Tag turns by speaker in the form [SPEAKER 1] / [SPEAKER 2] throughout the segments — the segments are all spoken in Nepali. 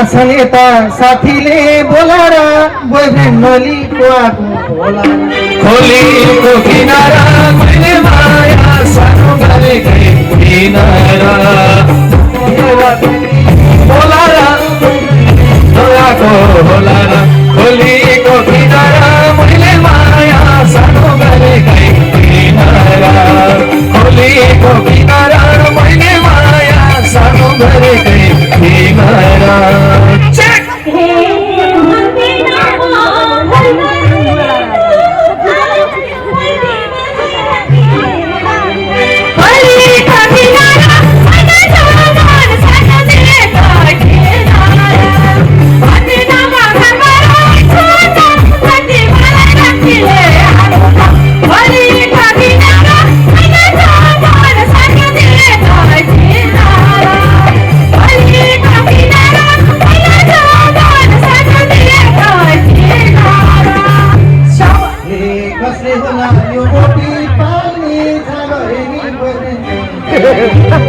[SPEAKER 1] आछन् यता साथीले बोलाएर बोयफ्रेन्ड नलिएको आएको होला
[SPEAKER 2] खोलीको किनारा मैले माया सानो गरेकै किनारा बोलाएर नआएको होला र खोलीको किनारा मैले माया सानो गरेकै किनारा खोलीको किनारा मैले माया सानो गरेकै किनारा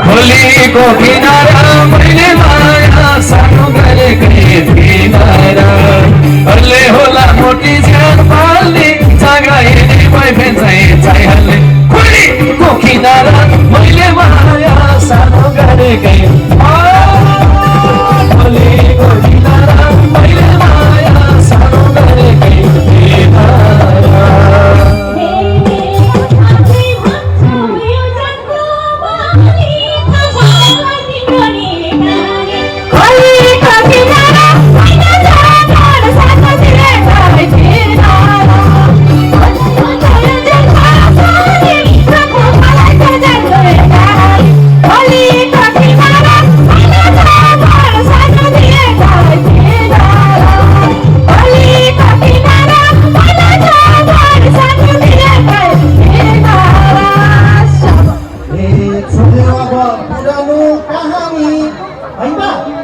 [SPEAKER 2] खोलीको किनारा मैले माया सानो गरेकै किनारा हल्ले होला मोटी ज्यान पाल्ने जग्गा हेर्ने बोयफ्रेन्ड चाहिँ चाहिहाल्ने खोलीको किनारा मैले माया सानो गरेकै खोलीको किनारा मैले माया सानो गरेकै किनारा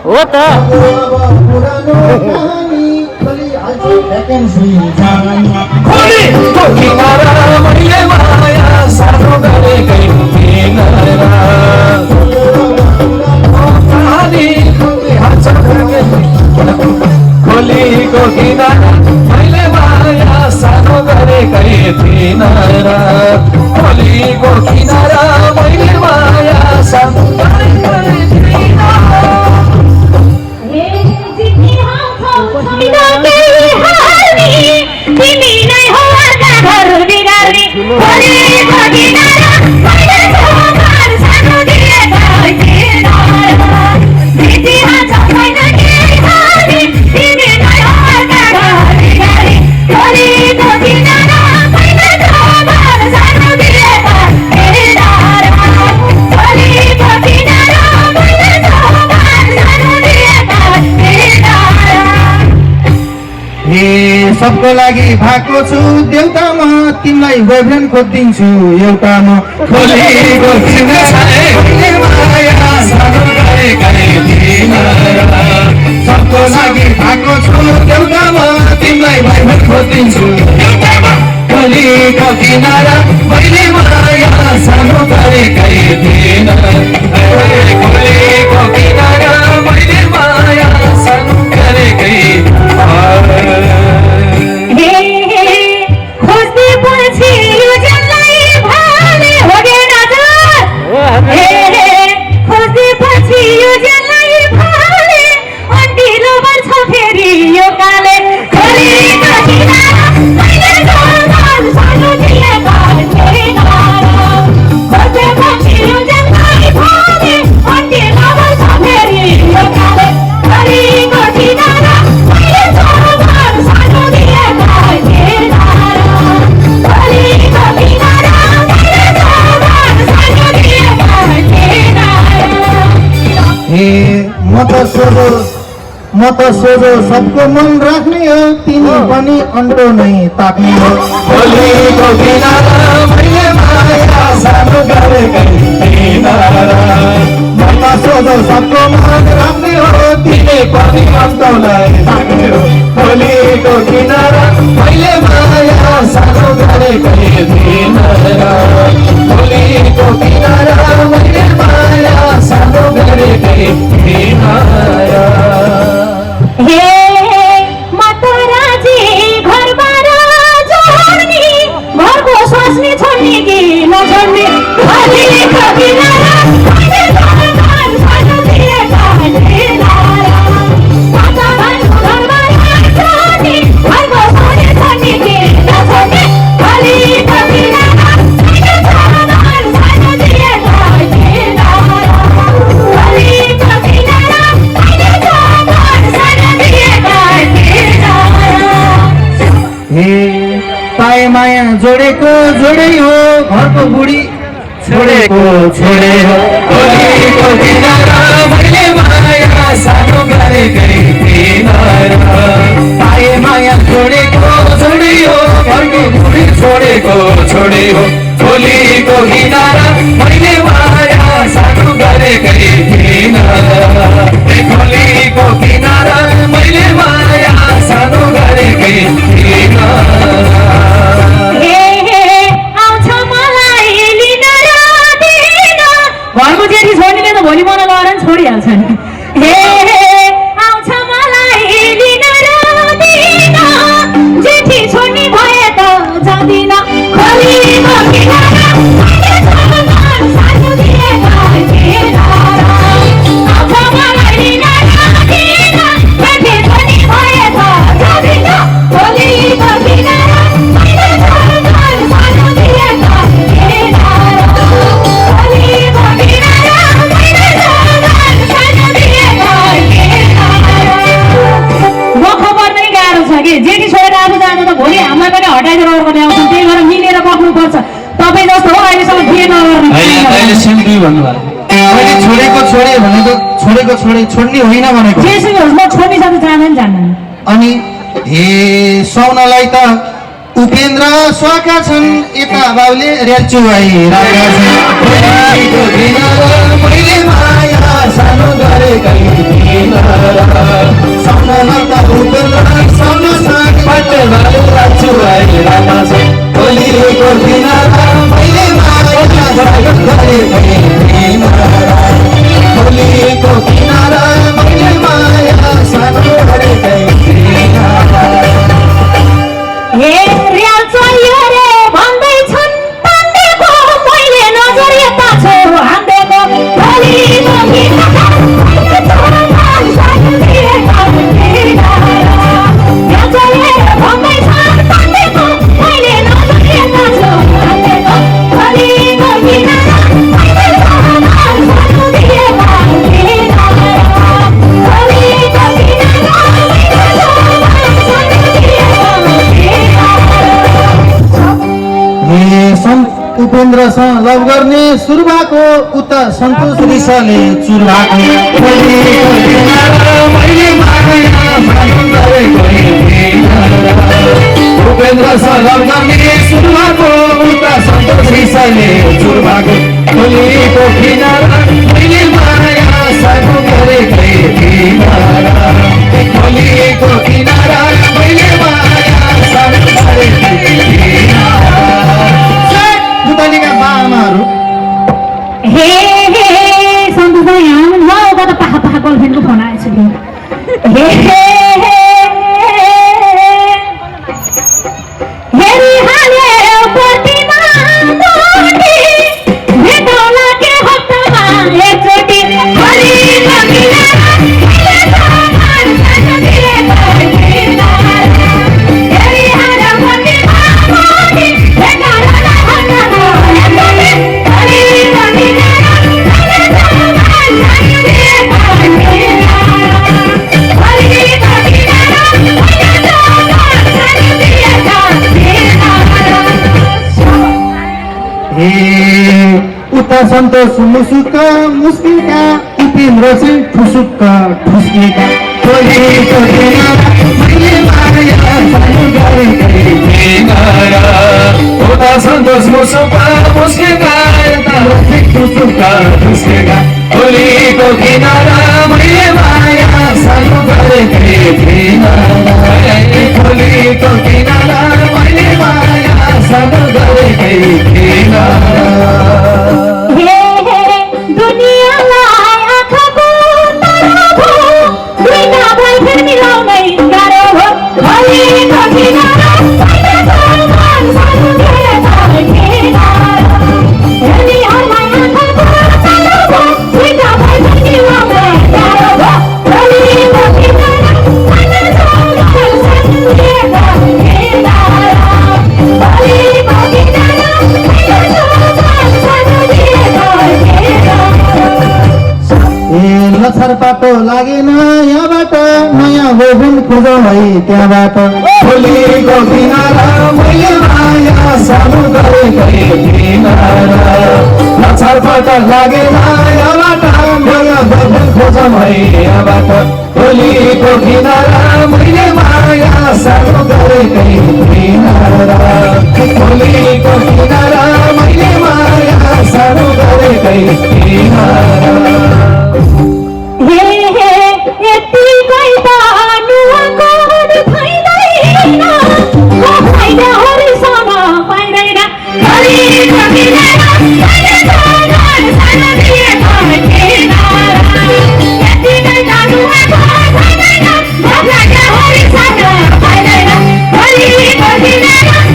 [SPEAKER 1] हो त
[SPEAKER 2] खोलीको किनारा मैले माया सानो गरेकै किनारा खोलीको किनारा मैले माया सानो गरेकै किनारा खोलीको किनारा मैले माया सानो गरेकै किनारा
[SPEAKER 3] तिमी नै हो घर बिगार्ने खोलीको किनारा मैले घर सानो दिएकै किनारा इतिहास छैन केही खाने तिमी नै हो घर बिगार्ने खोलीको किनारा मैले घर सानो दिएकै किनारा खोलीको किनारा मैले घर सानो दिएकै किनारा
[SPEAKER 1] सबको लागि भएको छु देउता म तिमीलाई बोयफ्रेन्ड खोजिदिन्छु एउटा म
[SPEAKER 2] खोलीको किनारा सबको लागि भएको छु देउता म तिमीलाई बोयफ्रेन्ड खोजिदिन्छु खोलीको किनारा मैले माया सानो गरेकै किनारा खोलीको किनारा मैले माया सानो गरेकै
[SPEAKER 3] खोलीको किनारा मैले घर सानो दिएकै किनारा
[SPEAKER 1] सोझो म त सोझो सबको मन राख्ने हो तिमी पनि अन्टो नै ताक्ने हो
[SPEAKER 2] भोलिको किनारा मैले माया सानो गरेकै किनारा
[SPEAKER 1] म त सोझो सबको मन राख्ने हो
[SPEAKER 2] तिमी पनि अन्टोलाई ताक्ने हो भोलिको किनारा मैले माया सानो गरेकै किनारा भोलिको किनारा मैले माया सानो गरेकै किनारा
[SPEAKER 3] हे मतराजी घरबार जोड्ने घरको स्वास्नी छोड्ने कि नछोड्ने भोलिको किनारा मैले घर सानो दिएका किनारा मतराजी घरबार जोड्ने घरको स्वास्नी छोड्ने कि नछोड्ने भोलिको किनारा मैले घर सानो दिएका किनारा भोलिको किनारा मैले
[SPEAKER 1] हे पाए माया जोडेको जोडै हो घरको बुढी
[SPEAKER 2] छोडेको छोडे हो भोलिको किनारा मैले माया सानो गरेकै किनारा पाए माया जोडेको जोडे हो घरको बुढी छोडेको छोडे हो भोलिको किनारा मैले माया सानो गरेकै किनारा भोलिको किनारा मैले माया सानो गरेकै किनारा
[SPEAKER 3] घरको जेठी छोड्ने त भोलि मलाई लगेर नि छोडिहाल्छ नि हे आउँछ मलाई लिन रादिन जेठी छोड्ने भए त जाँदिन खोलीको किनारा सानो दिएका किनारा आउँछ मलाई लिन रादिन जेठी छोड्ने भए त जाँदिन खोलीको किनारा सानो दिएका किनारा जेठी छोडेर आफू जाँदा त भोलि हामीलाई पनि हटाइदिएर अर्को ल्याउँछन् त्यही भएर मिलेर बस्नुपर्छ तपाईँ जस्तो हो अहिलेसम्म बिहे नगर्नु
[SPEAKER 1] मैले छोडेको छोडे भनेको छोडेको छोडे छोड्ने होइन भनेको
[SPEAKER 3] जेसुकै होस् म छोड्ने साथी जाँदैन जान्दैन
[SPEAKER 1] अनि हे सुहाउनलाई त उपेन्द्र स्वाका छन् यता बाबुले रेल्चु आइरहेका छन्
[SPEAKER 2] भोलिको किनारा मैले माया सानो गरेकै किनारा
[SPEAKER 1] सुहाउनलाई त उपेन्द्र सानो सानो
[SPEAKER 2] पटनाले राछु आइरहेका छन् भोलिको किनारा मैले माया सानो गरेकै किनारा भोलिको किनारा मैले माया सानो गरेकै किनारा
[SPEAKER 3] हे रियाल चाहियो रे भन्दैछन् पाण्डेको मैले नजर यता छु हान्देको भोलिको किनारा सानो दिएका किनारा रियाल चाहियो रे भन्दैछन् पाण्डेको मैले नजर यता छु हान्देको भोलिको किनारा सानो दिएका किनारा भोलिको किनारा
[SPEAKER 1] हे सन्त उपेन्द्रसँग लभ गर्ने सुरु भएको उता सन्तोष रिसाले चुर भएको
[SPEAKER 2] भोलिको किनारा मैले माया सानो गरेकै किनारा उपेन्द्र सलभ गर्ने सुरु भएको उता सन्तोष रिसाले चुर भएको भोलिको किनारा मैले माया सानो गरेकै किनारा भोलिको किनारा मैले माया सानो गरेकै किनारा
[SPEAKER 1] पुतलीका बाआमाहरू
[SPEAKER 3] हे सन्तोष भाइ यहाँ म उता त पाखा पाखा गर्लफ्रेन्डको फोन आएछ कि हेरिहाले प्रतिमा दोटी भेटौँला के हप्तामा एकचोटि भोलिको किनारा हेरिहाले प्रतिमा दोटी भेटौँला हप्तामा एकचोटि भोलिको किनारा
[SPEAKER 1] हे उता सन्तोष मुसुका मुस्किलका तिम्रो चाहिँ ठुसुक्क ठुस्किएका
[SPEAKER 2] खोलीको किनारा मैले माया सानो गरेकै किनारा उता सन्तोष मुसुका मुस्केका यता ठुसुक्का ठुस्केका खोलीको किनारा मैले माया सानो गरेकै किनारा खोलीको किनारा मैले माया सानो गरेकै किनारा
[SPEAKER 3] दुनियाँलाई आँखाको तारो दुईटा भाइ फेरि मिलाउनै गाह्रो हो खोलीको किनारा दुनियाँलाई आँखाको तारो दुईटा भाइ फेरि मिलाउनै गाह्रो हो खोलीको किनारा
[SPEAKER 1] लछार बाटो लागेन यहाँबाट नयाँ होबुन खोजौँ है त्यहाँबाट
[SPEAKER 2] खोलीको किनारा मैले माया सानो गरेकै किनारा लछारबाट लागेन यहाँबाट नयाँ होबुन खोजौँ है यहाँबाट खोलीको किनारा मैले माया सानो गरेकै किनारा खोलीको किनारा मैले माया सानो गरेकै किनारा
[SPEAKER 3] यतिकै त नुहाको फाइदैन फाइदा हरिसँग पाइँदैन खोलीको किनारा यतिकै त नुहाको फाइदैन फाइदा हरिसँग पाइँदैन खोलीको किनारा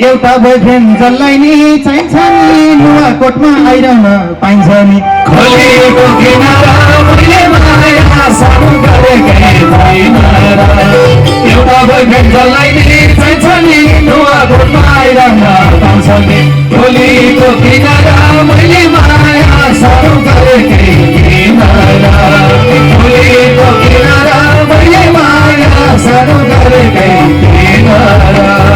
[SPEAKER 1] एउटा बोयफ्रेन्ड जसलाई नि चाहिन्छ नि नुवाकोटमा आइरहन पाइन्छ नि
[SPEAKER 2] खोलीको किनारा मैले माया सानो गरेकै किनारा एउटा बोयफ्रेन्ड जसलाई नि चाहिन्छ नि नुवाकोटमा आइरहन पाउँछ नि खोलीको किनारा मैले माया सानो गरेकै किनारा खोलीको किनारा मैले माया सानो गरेकै किनारा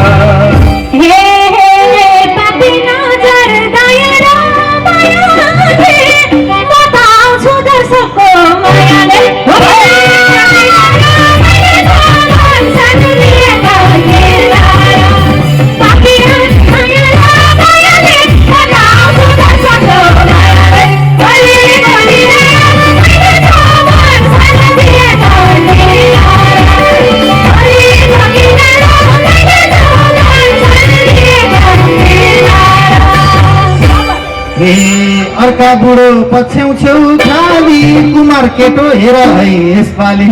[SPEAKER 1] अर्का बुढो पछ्याउँछौ खाली कुमार केटो हेर है यसपालि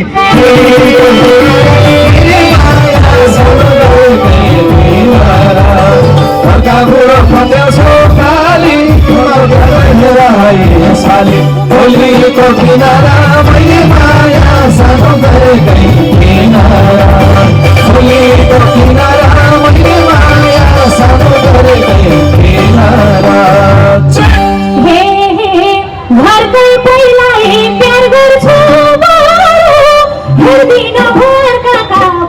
[SPEAKER 2] अर्का बुढो पछ्याउँछौ खाली कुमार केटो हेर है यसपालि खोलीको किनारा मैले माया सानो गरेकै किनारा खोलीको किनारा मैले माया सानो गरेकै किनारा
[SPEAKER 3] घरकै पहिलाई प्यार गर्छु हेर्दिन भोरका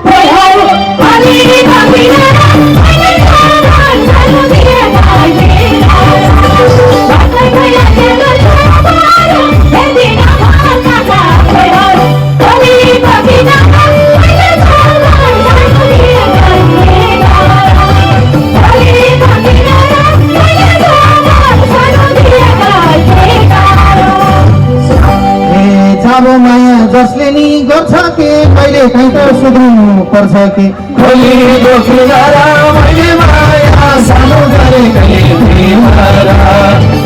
[SPEAKER 3] पहिरो खोलीको किनारा घरकै पहिलाई प्यार गर्छु हेर्दिन भोरका पहिरो खोलीको किनारा
[SPEAKER 1] अब माया जसले नि गर्छ के कहिले काहीँ त सुध्रिनु पर्छ कि
[SPEAKER 2] खोलीको किनारा मैले माया सानो गरेकै किनारा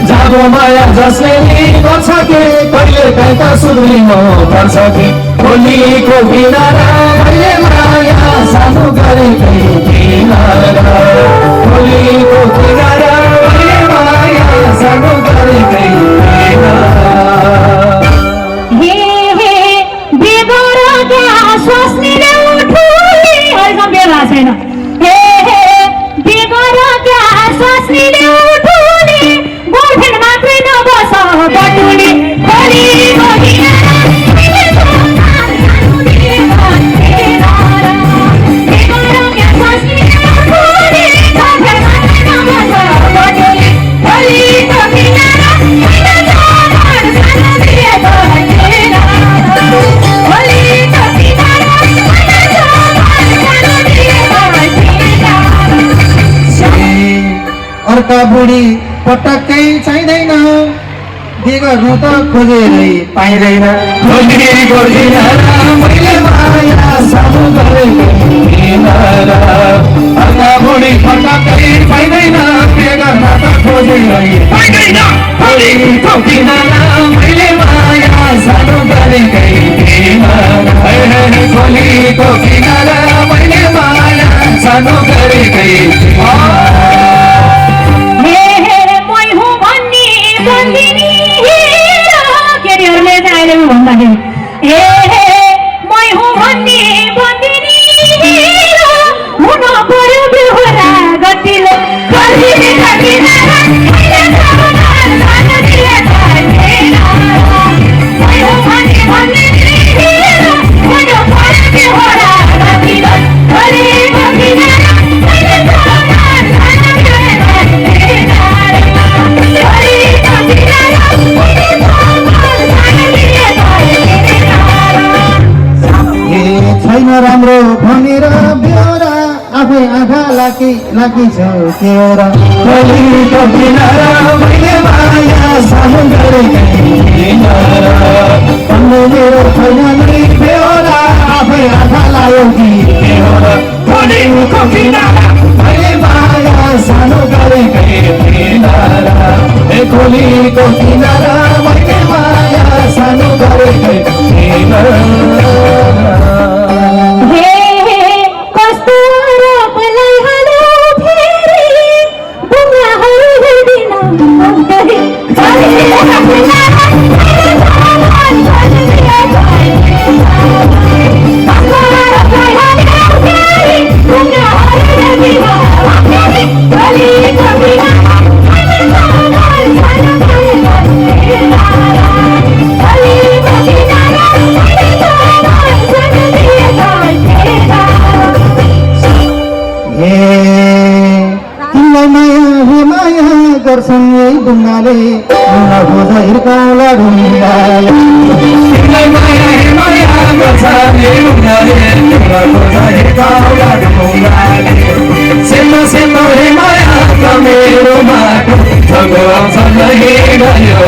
[SPEAKER 2] जब माया जसले नि गर्छ के कहिले काहीँ त सुध्रिनु पर्छ कि खोलीको किनारा मैले माया सानो गरेकै किनारा खोलीको किनारा मैले माया सानो गरेकै किनारा
[SPEAKER 3] स्वास्नी उठुली बेला छैन बेगर क्या स्वास्नी उठुली बोयफ्रेन्ड मात्रै नबस बटुली खोलीको किनारा
[SPEAKER 1] बुढी पटक्कै चाहिँदैन के गर्नु त खोजेरै पाइँदैन
[SPEAKER 2] खोली गर्दिन र मैले माया सानो गरेको थिइन र आगा बुढी पटक्कै पाइँदैन के गर्न त खोजेरै पाइँदैन खोली गर्दिन र मैले माया सानो गरेकै थिइन खोली गर्दिन र मैले माया सानो गरेकै
[SPEAKER 3] भन्दाखेरि मै हुँ भन्ने बन्दिनी हुन पर्यो बेहोरा गतिलो
[SPEAKER 1] छैन राम्रो भनेर बेहोरा आफै आँखा लागी छ केरा
[SPEAKER 2] खोली गर्दिन र मैले माया सानो गरेकै थिइन
[SPEAKER 1] भन्नु मेरो छैन नि
[SPEAKER 2] बेहोरा आफै आँखा लायो कि बेहोरा खोली गर्दिन मैले माया सानो गरेकै थिइन खोली गर्दिन र मैले माया सानो गरेकै थिइन
[SPEAKER 1] गर्छन् यही ढुङ्गाले ढुङ्गा खोज हिर्काउला ढुङ्गाले
[SPEAKER 2] तिमीलाई माया माया गर्छ यही ढुङ्गाले ढुङ्गा खोज हिर्काउला ढुङ्गाले सेनो सेनो हे माया मेरो माटो जगो आउँछ हिँड्यो